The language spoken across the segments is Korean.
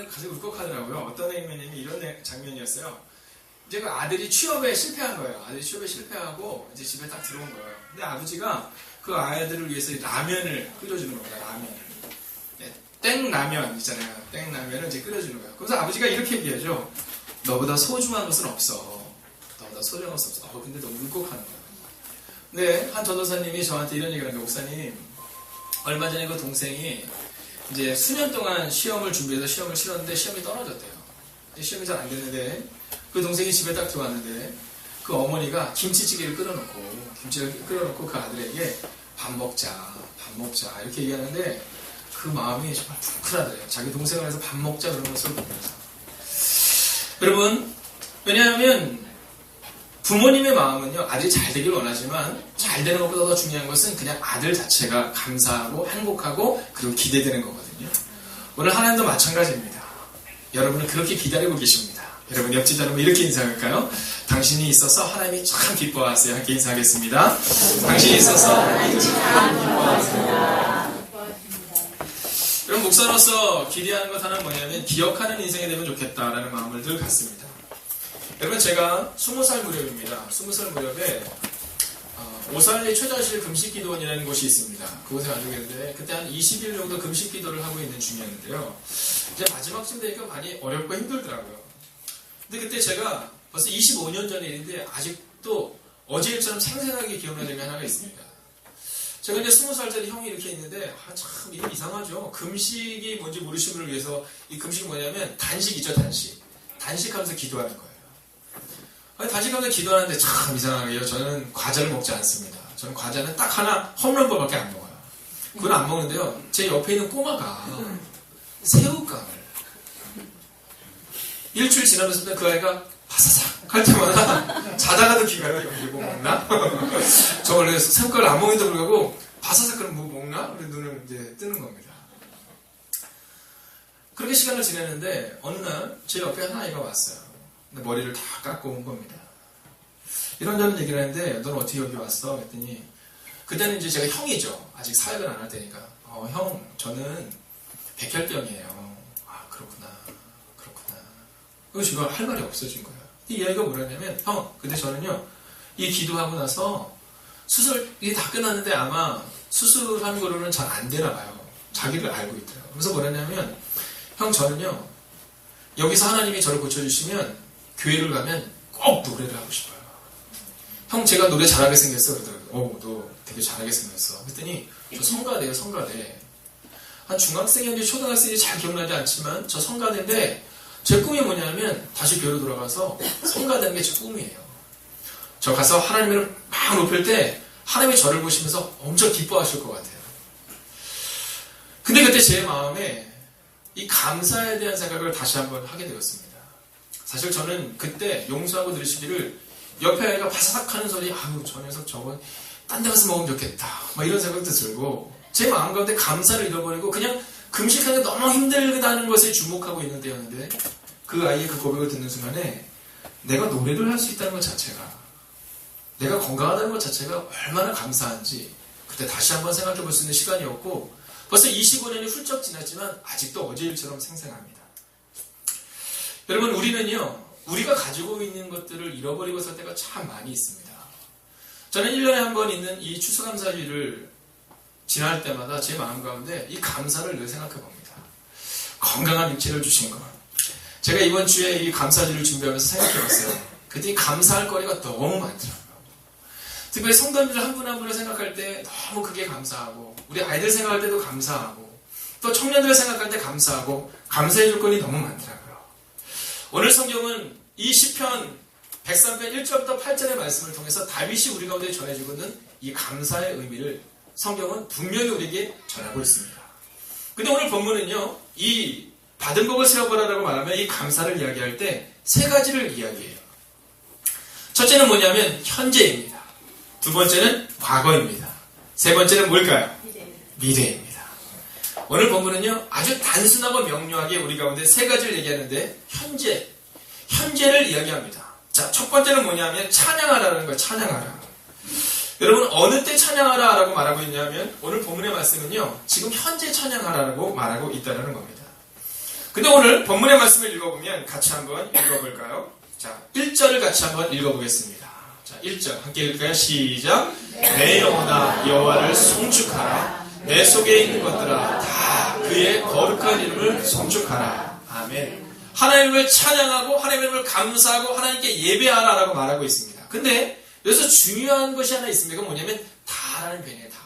가서 울컥하더라고요. 어떤 장면이냐면 이런 장면이었어요. 이제 그 아들이 취업에 실패한 거예요. 아들이 취업에 실패하고 이제 집에 딱 들어온 거예요. 근데 아버지가 그 아이들을 위해서 라면을 끓여주는 겁니다. 라면을. 네, 땡라면 있잖아요. 땡라면을 이제 끓여주는 거예요. 그래서 아버지가 이렇게 얘기하죠. 너보다 소중한 것은 없어. 너보다 소중한 것은 없어. 근데 너무 울컥하는 거예요. 근데 한 전도사님이 저한테 이런 얘기를 하는 거예요. 목사님, 얼마 전에 그 동생이 이제 수년 동안 시험을 준비해서 시험을 치렀는데 시험이 떨어졌대요. 시험이 잘 안 됐는데 그 동생이 집에 딱 들어왔는데 그 어머니가 김치찌개를 끓여놓고 그 아들에게 밥 먹자 이렇게 얘기하는데 그 마음이 정말 뭉클하더래요. 자기 동생을 해서 밥 먹자 그런 것을 보면서. 여러분, 왜냐하면 부모님의 마음은요, 아들이 잘 되길 원하지만 잘 되는 것보다 더 중요한 것은 그냥 아들 자체가 감사하고 행복하고 그리고 기대되는 거거든요. 오늘 하나님도 마찬가지입니다. 여러분은 그렇게 기다리고 계십니다. 여러분 옆집 사람은 이렇게 인사할까요? 당신이 있어서 하나님이 참 기뻐하세요. 함께 인사하겠습니다. 당신이 있어서 하나님이 참 기뻐하세요. 여러분 목사로서 기대하는 것 하나는 뭐냐면 기억하는 인생이 되면 좋겠다라는 마음을 늘 갖습니다. 여러분 제가 20살 무렵입니다. 20살 무렵에 오살리 초자실 금식기도원이라는 곳이 있습니다. 그곳에 가지고 있는데 그때 한 20일 정도 금식기도를 하고 있는 중이었는데요. 이제 마지막쯤 되니까 많이 어렵고 힘들더라고요. 근데 그때 제가 벌써 25년 전의 일인데 아직도 어제 일처럼 생생하게 기억나는 게 하나가 있습니다. 제가 이제 20살짜리 형이 이렇게 있는데 참 이게 이상하죠. 금식이 뭔지 모르시는 분을 위해서 이 금식이 뭐냐면 단식이죠. 단식하면서 기도하는 거예요. 단식하면서 기도하는데 참 이상하게요. 저는 과자를 먹지 않습니다. 저는 과자는 딱 하나 홈런버밖에 안 먹어요. 그건 안 먹는데요. 제 옆에 있는 꼬마가 새우깡을 일주일 지나면서 그 아이가 바사삭 할 때마다 자다가도 기가요. 이거 먹나? 저 원래 새우깡을 안 먹는데 불구하고 바사삭 그럼 뭐 먹나? 눈을 이제 뜨는 겁니다. 그렇게 시간을 지냈는데 어느 날 제 옆에 한 아이가 왔어요. 근데 머리를 다 깎고 온 겁니다. 이런저런 얘기를 했는데 넌 어떻게 여기 왔어? 그랬더니 그때는 이제 제가 형이죠. 아직 사역을 안 할 때니까 형 저는 백혈병이에요. 아 그렇구나. 그래서 제가 할 말이 없어진 거예요. 이 이야기가 뭐냐면 형 근데 저는요 이 기도하고 나서 수술이 다 끝났는데 아마 수술한 거로는 잘 안 되나 봐요. 자기를 알고 있더라고요. 그래서 뭐냐면 형 저는요 여기서 하나님이 저를 고쳐주시면 교회를 가면 꼭 노래를 하고 싶어요. 형 제가 노래 잘하게 생겼어. 그러더라고요. 너 되게 잘하게 생겼어. 그랬더니 저 성가대요. 성가대. 한 중학생인지 초등학생인지 잘 기억나지 않지만 저 성가대인데 제 꿈이 뭐냐면 다시 교회로 돌아가서 성가되는 게 제 꿈이에요. 저 가서 하나님을 막 높일 때 하나님이 저를 보시면서 엄청 기뻐하실 것 같아요. 근데 그때 제 마음에 이 감사에 대한 생각을 다시 한번 하게 되었습니다. 사실 저는 그때 용서하고 들으시기를 옆에 아이가 바사삭 하는 소리 아유 저 녀석 저건 딴 데 가서 먹으면 좋겠다 막 이런 생각도 들고 제 마음 가운데 감사를 잃어버리고 그냥 금식하는 게 너무 힘들다는 것에 주목하고 있는 때였는데 그 아이의 그 고백을 듣는 순간에 내가 노래를 할 수 있다는 것 자체가 내가 건강하다는 것 자체가 얼마나 감사한지 그때 다시 한번 생각해 볼 수 있는 시간이었고 벌써 25년이 훌쩍 지났지만 아직도 어제 일처럼 생생합니다. 여러분 우리는요 우리가 가지고 있는 것들을 잃어버리고 살 때가 참 많이 있습니다. 저는 1년에 한 번 있는 이 추수감사주일을 지날 때마다 제 마음 가운데 이 감사를 늘 생각해 봅니다. 건강한 육체를 주신 것. 제가 이번 주에 이 감사주일을 준비하면서 생각해 봤어요. 그때 이 감사할 거리가 너무 많더라고요. 특별히 성도님들 한 분 한 분을 생각할 때 너무 크게 감사하고 우리 아이들 생각할 때도 감사하고 또 청년들을 생각할 때 감사하고 감사해 줄 거리 너무 많더라고요. 오늘 성경은 이 시편 103편 1절부터 8절의 말씀을 통해서 다윗이 우리 가운데 전해주고 있는 이 감사의 의미를 성경은 분명히 우리에게 전하고 있습니다. 근데 오늘 본문은요, 이 받은 복을 세어보라라고 말하면 이 감사를 이야기할 때 세 가지를 이야기해요. 첫째는 뭐냐면 현재입니다. 두 번째는 과거입니다. 세 번째는 뭘까요? 미래입니다. 오늘 본문은요, 아주 단순하고 명료하게 우리 가운데 세 가지를 얘기하는데 현재를 이야기합니다. 자, 첫 번째는 뭐냐면 찬양하라는 거예요. 찬양하라. 여러분 어느 때 찬양하라라고 말하고 있냐면 오늘 본문의 말씀은요. 지금 현재 찬양하라고 말하고 있다는 겁니다. 근데 오늘 본문의 말씀을 읽어보면 같이 한번 읽어볼까요? 자, 1절을 같이 한번 읽어보겠습니다. 자, 1절 함께 읽을까요? 시작. 내 영혼아 여호와를 송축하라. 내 속에 있는 것들아 다 그의 거룩한 이름을 송축하라. 아멘. 하나님을 찬양하고 하나님을 감사하고 하나님께 예배하라라고 말하고 있습니다. 근데 여기서 중요한 것이 하나 있습니다. 그건 뭐냐면 다라는 표현이에요. 다.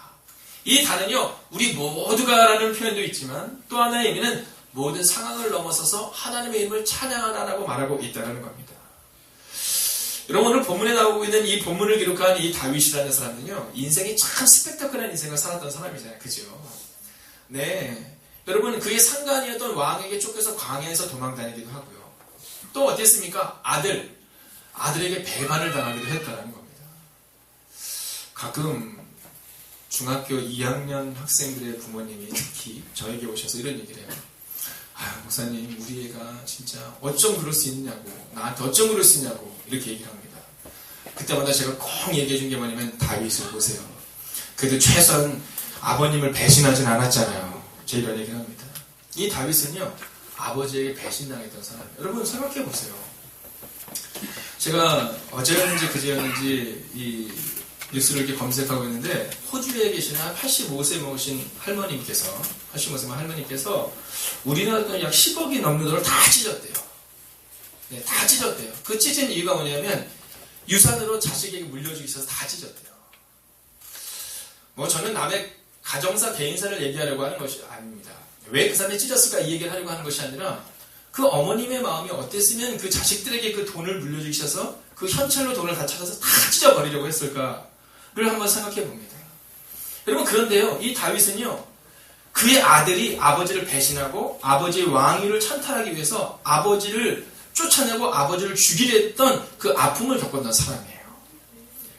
이 다는요, 우리 모두가라는 표현도 있지만 또 하나의 의미는 모든 상황을 넘어서서 하나님의 이름을 찬양하라라고 말하고 있다는 겁니다. 여러분, 오늘 본문에 나오고 있는 이 본문을 기록한 이 다윗이라는 사람은요, 인생이 참 스펙타클한 인생을 살았던 사람이잖아요. 그죠? 네. 여러분, 그의 상관이었던 왕에게 쫓겨서 광야에서 도망다니기도 하고요. 또 어땠습니까? 아들에게 배반을 당하기도 했다는 겁니다. 가끔 중학교 2학년 학생들의 부모님이 특히 저에게 오셔서 이런 얘기를 해요. 아유, 목사님, 우리 애가 진짜 어쩜 그럴 수 있냐고, 나한테 어쩜 그럴 수 있냐고, 이렇게 얘기를 합니다. 그때마다 제가 꼭 얘기해 준 게 뭐냐면, 다윗을 보세요. 그래도 최소한 아버님을 배신하진 않았잖아요. 제가 이런 얘기를 합니다. 이 다윗은요, 아버지에게 배신당했던 사람이에요. 여러분, 생각해 보세요. 제가 어제였는지 그제였는지 이 뉴스를 이렇게 검색하고 있는데, 호주에 계시는 한 85세 먹으신 할머님께서, 85세 할머님께서 우리나라 돈 약 10억이 넘는 돈을 다 찢었대요. 네, 다 찢었대요. 그 찢은 이유가 뭐냐면, 유산으로 자식에게 물려주기 위해서 다 찢었대요. 뭐 저는 남의 가정사, 개인사를 얘기하려고 하는 것이 아닙니다. 왜 그 사람이 찢었을까 이 얘기를 하려고 하는 것이 아니라, 그 어머님의 마음이 어땠으면 그 자식들에게 그 돈을 물려주기 위해서 그 현찰로 돈을 다 찾아서 다 찢어버리려고 했을까를 한번 생각해 봅니다. 여러분, 그런데요, 이 다윗은요, 그의 아들이 아버지를 배신하고 아버지의 왕위를 찬탈하기 위해서 아버지를 쫓아내고 아버지를 죽이려 했던 그 아픔을 겪었던 사람이에요.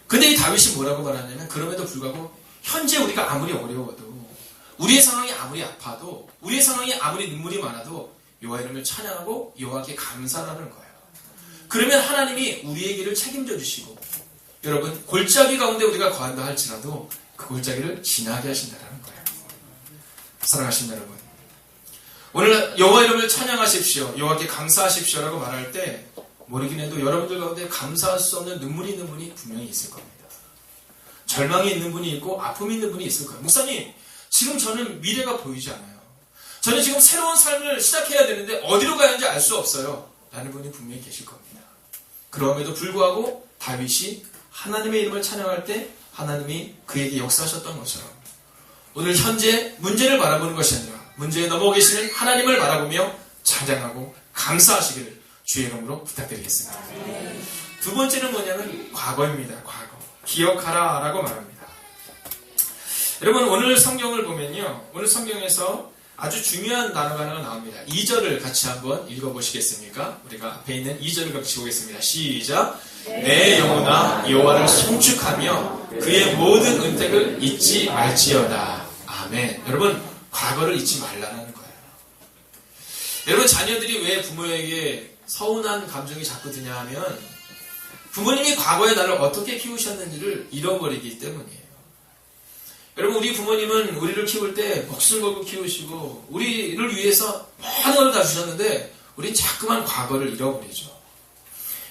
근데 이 다윗이 뭐라고 말하냐면, 그럼에도 불구하고 현재 우리가 아무리 어려워도, 우리의 상황이 아무리 아파도, 우리의 상황이 아무리 눈물이 많아도 여호와 이름을 찬양하고 여호와께 감사하는 거예요. 그러면 하나님이 우리의 길을 책임져 주시고, 여러분, 골짜기 가운데 우리가 거한다 할지라도 그 골짜기를 지나게 하신다는 거예요. 사랑하신 여러분, 오늘 여호와 이름을 찬양하십시오, 여호와께 감사하십시오라고 말할 때 모르긴 해도 여러분들 가운데 감사할 수 없는 눈물이 있는 분이 분명히 있을 겁니다. 절망이 있는 분이 있고 아픔이 있는 분이 있을 거예요. 목사님, 지금 저는 미래가 보이지 않아요. 저는 지금 새로운 삶을 시작해야 되는데 어디로 가야 하는지 알 수 없어요. 라는 분이 분명히 계실 겁니다. 그럼에도 불구하고 다윗이 하나님의 이름을 찬양할 때 하나님이 그에게 역사하셨던 것처럼 오늘 현재 문제를 바라보는 것이 아니라 문제에 넘어 계시는 하나님을 바라보며 찬양하고 감사하시기를 주의 이름으로 부탁드리겠습니다. 두 번째는 뭐냐면 과거입니다. 과거. 기억하라 라고 말합니다. 여러분, 오늘 성경을 보면요, 오늘 성경에서 아주 중요한 단어가 하나 나옵니다. 2절을 같이 한번 읽어보시겠습니까? 우리가 앞에 있는 2절을 같이 보겠습니다. 시작. 내 영혼아 여호와를 송축하며 그의 모든 은택을 잊지 말지어다. 아멘. 여러분, 과거를 잊지 말라는 거예요. 여러분, 자녀들이 왜 부모에게 서운한 감정이 자꾸 드냐 하면 부모님이 과거에 나를 어떻게 키우셨는지를 잃어버리기 때문이에요. 여러분, 우리 부모님은 우리를 키울 때 목숨 걸고 키우시고 우리를 위해서 많은 걸 다 주셨는데 우린 자꾸만 과거를 잃어버리죠.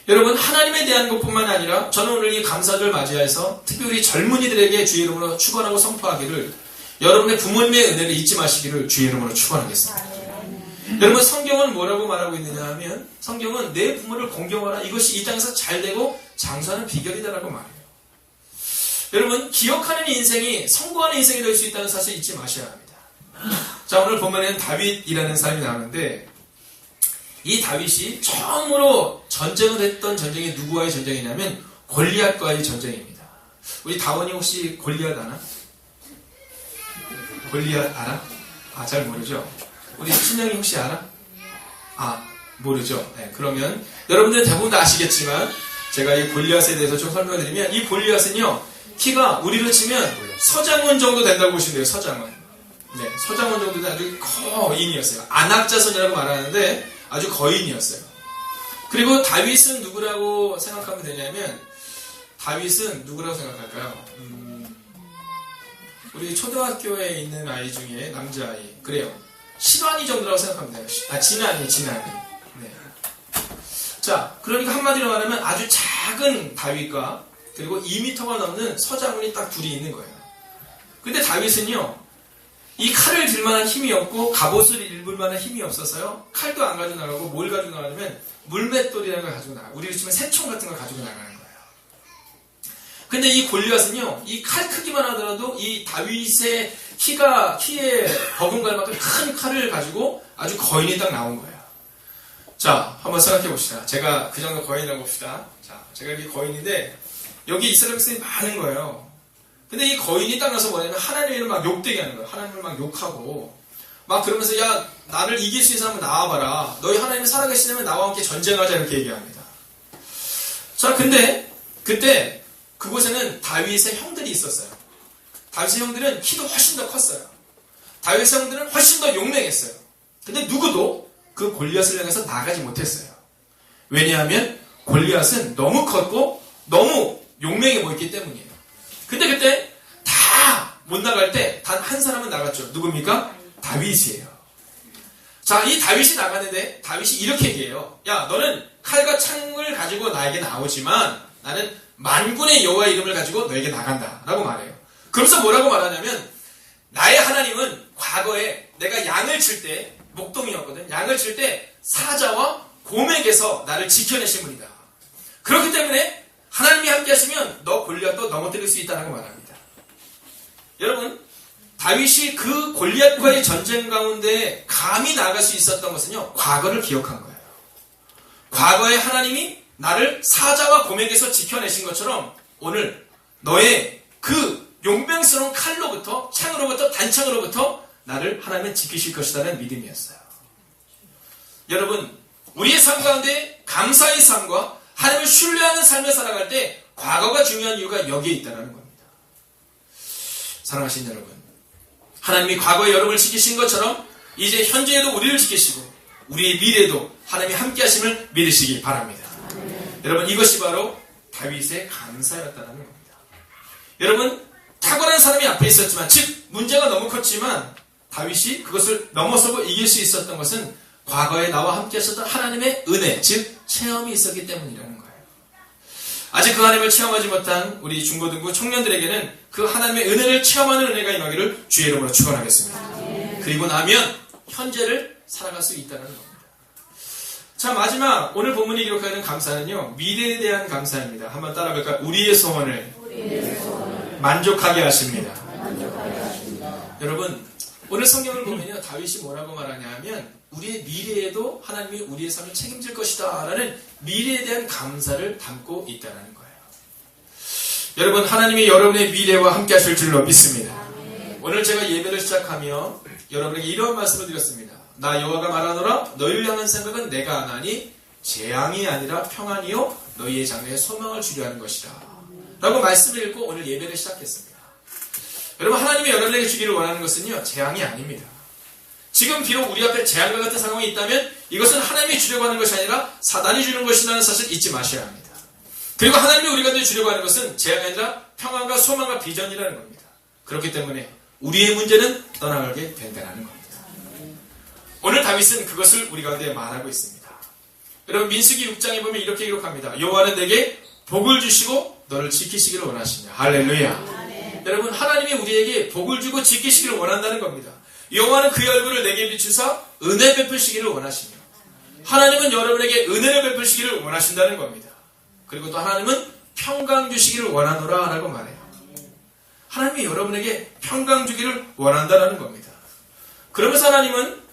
여러분, 하나님에 대한 것뿐만 아니라 저는 오늘 이 감사절 맞이해서 특별히 젊은이들에게 주의 이름으로 축원하고 선포하기를, 여러분의 부모님의 은혜를 잊지 마시기를 주의 이름으로 축원하겠습니다. 여러분, 성경은 뭐라고 말하고 있느냐 하면, 성경은 내 부모를 공경하라, 이것이 이 땅에서 잘되고 장수하는 비결이다라고 말해요. 여러분, 기억하는 인생이 성공하는 인생이 될 수 있다는 사실 잊지 마셔야 합니다. 자, 오늘 보면은 다윗이라는 사람이 나오는데, 이 다윗이 처음으로 전쟁을 했던 전쟁이 누구와의 전쟁이냐면 골리앗과의 전쟁입니다. 우리 다원이 혹시 골리앗 아나? 골리앗 알아? 잘 모르죠? 우리 친형이 혹시 알아? 모르죠? 네, 그러면 여러분들 대부분 다 아시겠지만 제가 이 골리앗에 대해서 좀 설명드리면, 이 골리앗은요, 키가 우리로 치면 서장훈 정도 된다고 보시면 돼요. 서장훈. 네, 서장훈 정도 된 아주 거인이었어요. 안악자손이라고 말하는데 아주 거인이었어요. 그리고 다윗은 누구라고 생각하면 되냐면, 다윗은 누구라고 생각할까요? 우리 초등학교에 있는 아이 중에 남자아이. 그래요. 실환이 정도라고 생각하면 돼요. 진환이. 네. 자, 그러니까 한마디로 말하면 아주 작은 다윗과 그리고 2m가 넘는 서장군이 딱 둘이 있는 거예요. 근데 다윗은요, 이 칼을 들 만한 힘이 없고 갑옷을 입을 만한 힘이 없어서요, 칼도 안 가지고 나가고 뭘 가지고 나가냐면 물맷돌이라는 걸 가지고 나가요. 우리로 치면 새총 같은 걸 가지고 나가는 거예요. 근데 이 골리앗은요, 이 칼 크기만 하더라도 이 다윗의 키에 버금갈 만큼 큰 칼을 가지고 아주 거인이 딱 나온 거예요. 자, 한번 생각해 봅시다. 제가 그 정도 거인이라고 봅시다. 자, 제가 이렇게 거인인데 여기 이스라엘 백성이 많은 거예요. 근데 이 거인이 딱 나서 뭐냐면 하나님을 막 욕되게 하는 거예요. 하나님을 막 욕하고 막 그러면서 야, 나를 이길 수 있는 사람은 나와봐라. 너희 하나님이 살아계시려면 나와 함께 전쟁하자 이렇게 얘기합니다. 자, 근데 그때 그곳에는 다윗의 형들이 있었어요. 다윗의 형들은 키도 훨씬 더 컸어요. 다윗의 형들은 훨씬 더 용맹했어요. 근데 누구도 그 골리앗을 향해서 나가지 못했어요. 왜냐하면 골리앗은 너무 컸고 너무 용맹해 보였기 때문이에요. 근데 그때 다 못 나갈 때 단 한 사람은 나갔죠. 누굽니까? 다윗이에요. 자, 이 다윗이 나가는데 다윗이 이렇게 얘기해요. 야, 너는 칼과 창을 가지고 나에게 나오지만 나는 만군의 여호와의 이름을 가지고 너에게 나간다 라고 말해요. 그러면서 뭐라고 말하냐면 나의 하나님은 과거에 내가 양을 칠 때 목동이었거든. 양을 칠 때 사자와 곰에게서 나를 지켜내신 분이다. 그렇기 때문에 하나님이 함께 하시면 너 골리앗도 넘어뜨릴 수 있다는 말합니다. 여러분, 다윗이 그 골리앗과의 전쟁 가운데 감히 나갈 수 있었던 것은요, 과거를 기억한 거예요. 과거에 하나님이 나를 사자와 곰에게서 지켜내신 것처럼 오늘 너의 그 용맹스러운 칼로부터, 창으로부터, 단창으로부터 나를 하나님은 지키실 것이라는 믿음이었어요. 여러분, 우리의 삶 가운데 감사의 삶과 하나님을 신뢰하는 삶을 살아갈 때 과거가 중요한 이유가 여기에 있다는 겁니다. 사랑하신 여러분, 하나님이 과거에 여러분을 지키신 것처럼 이제 현재에도 우리를 지키시고 우리의 미래에도 하나님이 함께 하심을 믿으시기 바랍니다. 여러분, 이것이 바로 다윗의 감사였다는 겁니다. 여러분, 탁월한 사람이 앞에 있었지만, 즉 문제가 너무 컸지만 다윗이 그것을 넘어서고 이길 수 있었던 것은 과거에 나와 함께 하셨던 하나님의 은혜, 즉 체험이 있었기 때문이라는 거예요. 아직 그 하나님을 체험하지 못한 우리 중고등부 청년들에게는 그 하나님의 은혜를 체험하는 은혜가 임하기를 주의 이름으로 축원하겠습니다. 그리고 나면 현재를 살아갈 수 있다는 겁니다. 자, 마지막 오늘 본문이 기록하는 감사는요, 미래에 대한 감사입니다. 한번 따라볼까요? 우리의 소원을 만족하게 하십니다. 여러분, 오늘 성경을 보면요, 다윗이 뭐라고 말하냐 하면 우리의 미래에도 하나님이 우리의 삶을 책임질 것이다 라는 미래에 대한 감사를 담고 있다는 거예요. 여러분, 하나님이 여러분의 미래와 함께 하실 줄로 믿습니다. 오늘 제가 예배를 시작하며 여러분에게 이런 말씀을 드렸습니다. 나 여호와가 말하노라, 너희를 향한 생각은 내가 하나니 재앙이 아니라 평안이요 너희의 장래에 소망을 주려 하는 것이다 라고 말씀을 읽고 오늘 예배를 시작했습니다. 여러분, 하나님이 여러분에게 주기를 원하는 것은요, 재앙이 아닙니다. 지금 비록 우리 앞에 재앙과 같은 상황이 있다면 이것은 하나님이 주려고 하는 것이 아니라 사단이 주는 것이라는 사실을 잊지 마셔야 합니다. 그리고 하나님이 우리 가운데 주려고 하는 것은 재앙이 아니라 평안과 소망과 비전이라는 겁니다. 그렇기 때문에 우리의 문제는 떠나가게 된다는 겁니다. 오늘 다윗은 그것을 우리 가운데 말하고 있습니다. 여러분, 민수기 6장에 보면 이렇게 기록합니다. 여호와는 내게 복을 주시고 너를 지키시기를 원하시냐. 할렐루야. 여러분, 하나님이 우리에게 복을 주고 지키시기를 원한다는 겁니다. 여호와는 그의 얼굴을 내게 비추사 은혜 베푸시기를 원하시며, 하나님은 여러분에게 은혜를 베푸시기를 원하신다는 겁니다. 그리고 또 하나님은 평강 주시기를 원하노라 라고 말해요. 하나님이 여러분에게 평강 주기를 원한다는 겁니다. 그러면서 하나님은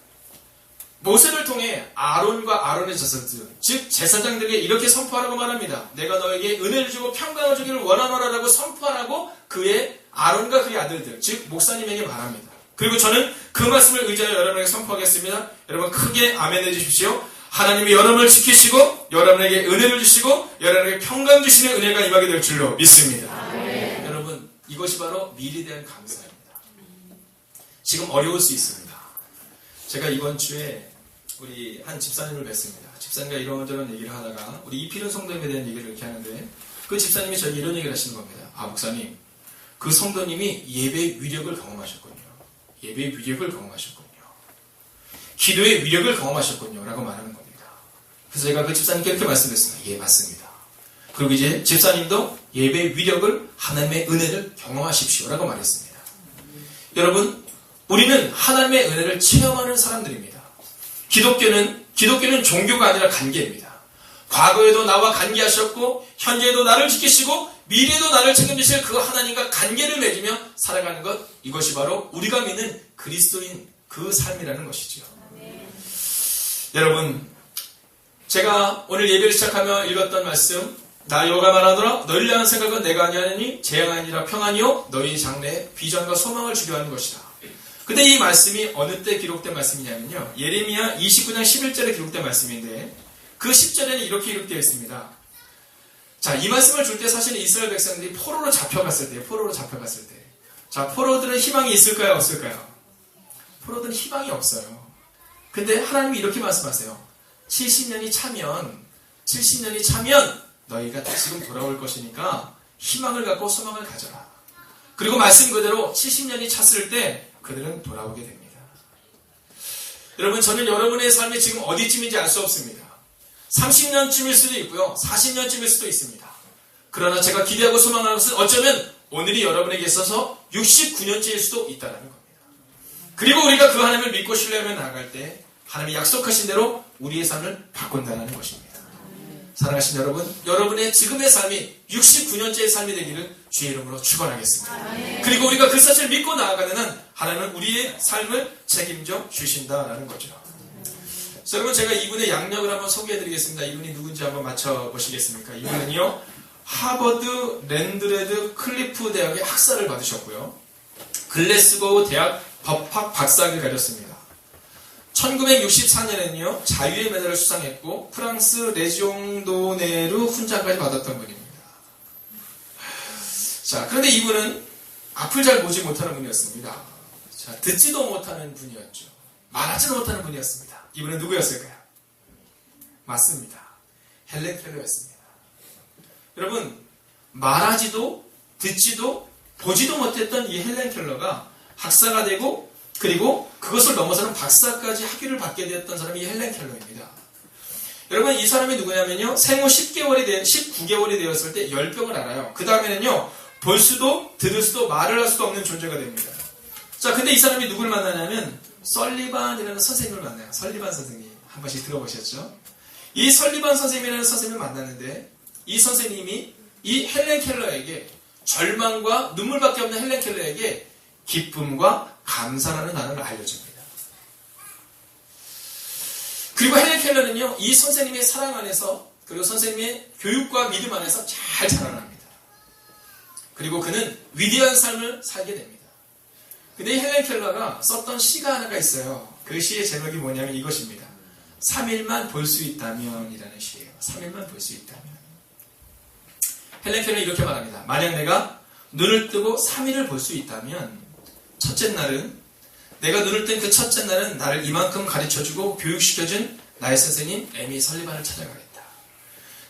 모세를 통해 아론과 아론의 자손들, 즉 제사장들에게 이렇게 선포하라고 말합니다. 내가 너에게 은혜를 주고 평강을 주기를 원하노라라고 선포하라고 그의 아론과 그의 아들들, 즉 목사님에게 말합니다. 그리고 저는 그 말씀을 의지하여 여러분에게 선포하겠습니다. 여러분, 크게 아멘 해주십시오. 하나님이 여러분을 지키시고 여러분에게 은혜를 주시고 여러분에게 평강 주시는 은혜가 임하게 될 줄로 믿습니다. 여러분, 이것이 바로 미래에 대한 감사입니다. 지금 어려울 수 있습니다. 제가 이번 주에 우리 한 집사님을 뵀습니다. 집사님과 이런저런 얘기를 하다가 우리 이필은 성도님에 대한 얘기를 이렇게 하는데 그 집사님이 저에게 이런 얘기를 하시는 겁니다. 아, 목사님, 그 성도님이 예배의 위력을 경험하셨군요. 예배의 위력을 경험하셨군요. 기도의 위력을 경험하셨군요. 라고 말하는 겁니다. 그래서 제가 그 집사님께 이렇게 말씀드렸습니다. 예, 맞습니다. 그리고 이제 집사님도 예배의 위력을, 하나님의 은혜를 경험하십시오. 라고 말했습니다. 여러분, 우리는 하나님의 은혜를 체험하는 사람들입니다. 기독교는 종교가 아니라 관계입니다. 과거에도 나와 관계하셨고 현재에도 나를 지키시고 미래에도 나를 책임지실 그 하나님과 관계를 맺으며 살아가는 것, 이것이 바로 우리가 믿는 그리스도인 그 삶이라는 것이죠. 여러분, 제가 오늘 예배를 시작하며 읽었던 말씀, 나 여호와가 말하노라 너희를 향한 생각은 내가 아니하느니 재앙이 아니라 평안이요 너희 장래에 비전과 소망을 주려 하는 것이다. 근데 이 말씀이 어느 때 기록된 말씀이냐면요, 예레미야 29장 11절에 기록된 말씀인데 그 10절에는 이렇게 기록되어 있습니다. 자, 이 말씀을 줄 때 사실 이스라엘 백성들이 포로로 잡혀갔을 때, 자, 포로들은 희망이 있을까요, 없을까요? 포로들은 희망이 없어요. 근데 하나님이 이렇게 말씀하세요. 70년이 차면 너희가 다시금 돌아올 것이니까 희망을 갖고 소망을 가져라. 그리고 말씀 그대로 70년이 찼을 때 그들은 돌아오게 됩니다. 여러분, 저는 여러분의 삶이 지금 어디쯤인지 알 수 없습니다. 30년쯤일 수도 있고요, 40년쯤일 수도 있습니다. 그러나 제가 기대하고 소망하는 것은 어쩌면 오늘이 여러분에게 있어서 69년째일 수도 있다는 겁니다. 그리고 우리가 그 하나님을 믿고 신뢰하며 나아갈 때 하나님이 약속하신 대로 우리의 삶을 바꾼다는 것입니다. 사랑하신 여러분, 여러분의 지금의 삶이 69년째의 삶이 되기를 주의 이름으로 축원하겠습니다. 그리고 우리가 그 사실을 믿고 나아가는 한 하나님은 우리의 삶을 책임져 주신다라는 거죠. 자, 여러분, 제가 이분의 양력을 한번 소개해드리겠습니다. 이분이 누군지 한번 맞춰보시겠습니까? 이분은요, 하버드 랜드레드 클리프 대학의 학사를 받으셨고요, 글래스고우 대학 법학 박사학위를 가졌습니다. 1964년에는요, 자유의 메달을 수상했고 프랑스 레지옹도네르 훈장까지 받았던 분입니다. 자, 그런데 이분은 앞을 잘 보지 못하는 분이었습니다. 자, 듣지도 못하는 분이었죠. 말하지도 못하는 분이었습니다. 이분은 누구였을까요? 맞습니다. 헬렌 켈러였습니다. 여러분, 말하지도 듣지도 보지도 못했던 이 헬렌 켈러가 학사가 되고 그리고 그것을 넘어서는 박사까지 학위를 받게 되었던 사람이 이 헬렌 켈러입니다. 여러분, 이 사람이 누구냐면요, 생후 19개월이 되었을 때 열병을 알아요. 그 다음에는요, 볼 수도 들을 수도 말을 할 수도 없는 존재가 됩니다. 자, 근데 이 사람이 누굴 만나냐면 설리반이라는 선생님을 만나요. 설리반 선생님, 한 번씩 들어보셨죠? 이 설리반 선생님이라는 선생님을 만났는데 이 선생님이 이 헬렌 켈러에게, 절망과 눈물밖에 없는 헬렌 켈러에게 기쁨과 감사라는 단어를 알려줍니다. 그리고 헬렌 켈러는요, 이 선생님의 사랑 안에서, 그리고 선생님의 교육과 믿음 안에서 잘 자라납니다. 그리고 그는 위대한 삶을 살게 됩니다. 근데 이 헬렌 켈러가 썼던 시가 하나가 있어요. 그 시의 제목이 뭐냐면 이것입니다. 3일만 볼 수 있다면 이라는 시예요. 3일만 볼 수 있다면. 헬렌 켈러는 이렇게 말합니다. 만약 내가 눈을 뜨고 3일을 볼 수 있다면, 첫째 날은, 내가 눈을 뜬 그 첫째 날은 나를 이만큼 가르쳐주고 교육시켜준 나의 선생님 에미 설리반을 찾아가겠다.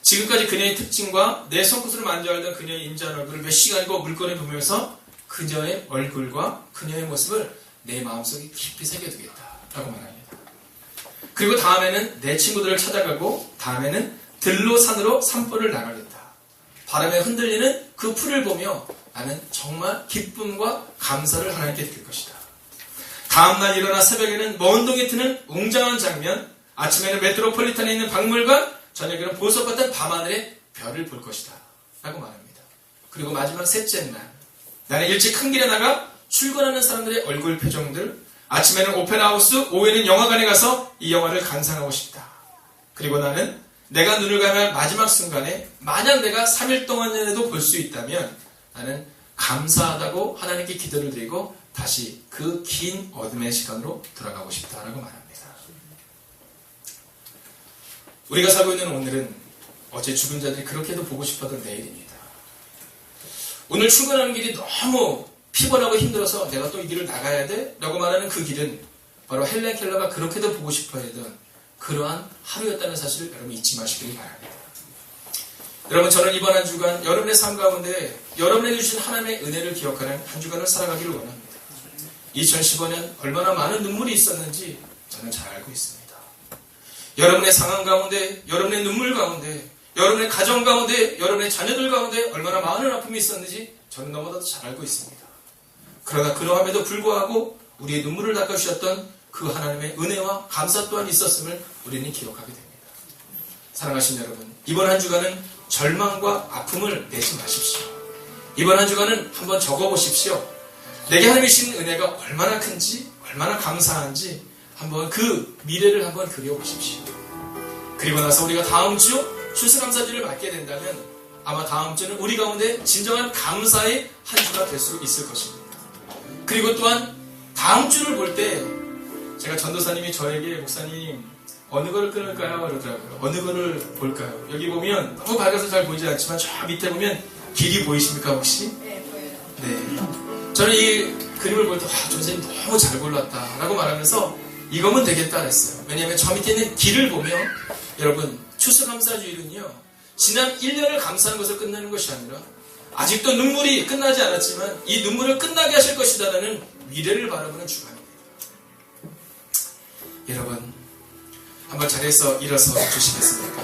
지금까지 그녀의 특징과 내 손끝으로 만져알던 그녀의 인자한 얼굴을 몇 시간이고 물건에 보면서 그녀의 얼굴과 그녀의 모습을 내 마음속에 깊이 새겨두겠다 라고 말합니다. 그리고 다음에는 내 친구들을 찾아가고, 다음에는 들로 산으로 산보를 나가겠다. 바람에 흔들리는 그 풀을 보며 나는 정말 기쁨과 감사를 하나님께 드릴 것이다. 다음날 일어나 새벽에는 먼 동이 트는 웅장한 장면, 아침에는 메트로폴리탄에 있는 박물관, 저녁에는 보석 같은 밤하늘의 별을 볼 것이다 라고 말합니다. 그리고 마지막 셋째 날, 나는 일찍 큰 길에 나가 출근하는 사람들의 얼굴 표정들, 아침에는 오페라하우스, 오후에는 영화관에 가서 이 영화를 감상하고 싶다. 그리고 나는 내가 눈을 감을 마지막 순간에 만약 내가 3일 동안이라도 볼 수 있다면 나는 감사하다고 하나님께 기도를 드리고 다시 그 긴 어둠의 시간으로 돌아가고 싶다라고 말합니다. 우리가 살고 있는 오늘은 어제 죽은 자들이 그렇게도 보고 싶었던 내일입니다. 오늘 출근하는 길이 너무 피곤하고 힘들어서 내가 또 이 길을 나가야 돼? 라고 말하는 그 길은 바로 헬렌 켈러가 그렇게도 보고 싶어 했던 그러한 하루였다는 사실을 여러분 잊지 마시길 바랍니다. 여러분, 저는 이번 한 주간 여러분의 삶 가운데 여러분에게 주신 하나님의 은혜를 기억하는 한 주간을 살아가기를 원합니다. 2015년 얼마나 많은 눈물이 있었는지 저는 잘 알고 있습니다. 여러분의 상황 가운데, 여러분의 눈물 가운데, 여러분의 가정 가운데, 여러분의 자녀들 가운데 얼마나 많은 아픔이 있었는지 저는 너무나도 잘 알고 있습니다. 그러나 그러함에도 불구하고 우리의 눈물을 닦아주셨던 그 하나님의 은혜와 감사 또한 있었음을 우리는 기억하게 됩니다. 사랑하신 여러분, 이번 한 주간은 절망과 아픔을 내지 마십시오. 이번 한 주간은 한번 적어보십시오. 내게 하나님이 주신 은혜가 얼마나 큰지, 얼마나 감사한지 한번 그 미래를 한번 그려보십시오. 그리고 나서 우리가 다음 주 추수감사주를 맞게 된다면 아마 다음 주는 우리 가운데 진정한 감사의 한 주가 될 수 있을 것입니다. 그리고 또한 다음 주를 볼 때 제가 전도사님이 저에게 목사님 어느 거를 끊을까요? 그러더라고요. 어느 거를 볼까요? 여기 보면 너무 밝아서 잘 보이지 않지만 저 밑에 보면 길이 보이십니까 혹시? 네, 보여요. 네. 저는 이 그림을 볼 때 선생님 너무 잘 골랐다 라고 말하면서 이거면 되겠다 그랬어요. 왜냐하면 저 밑에 있는 길을 보면 여러분 추수감사주일은요 지난 1년을 감사하는 것을 끝내는 것이 아니라 아직도 눈물이 끝나지 않았지만 이 눈물을 끝나게 하실 것이다라는 미래를 바라보는 주간입니다. 여러분 한번 자리에서 일어서 주시겠습니까?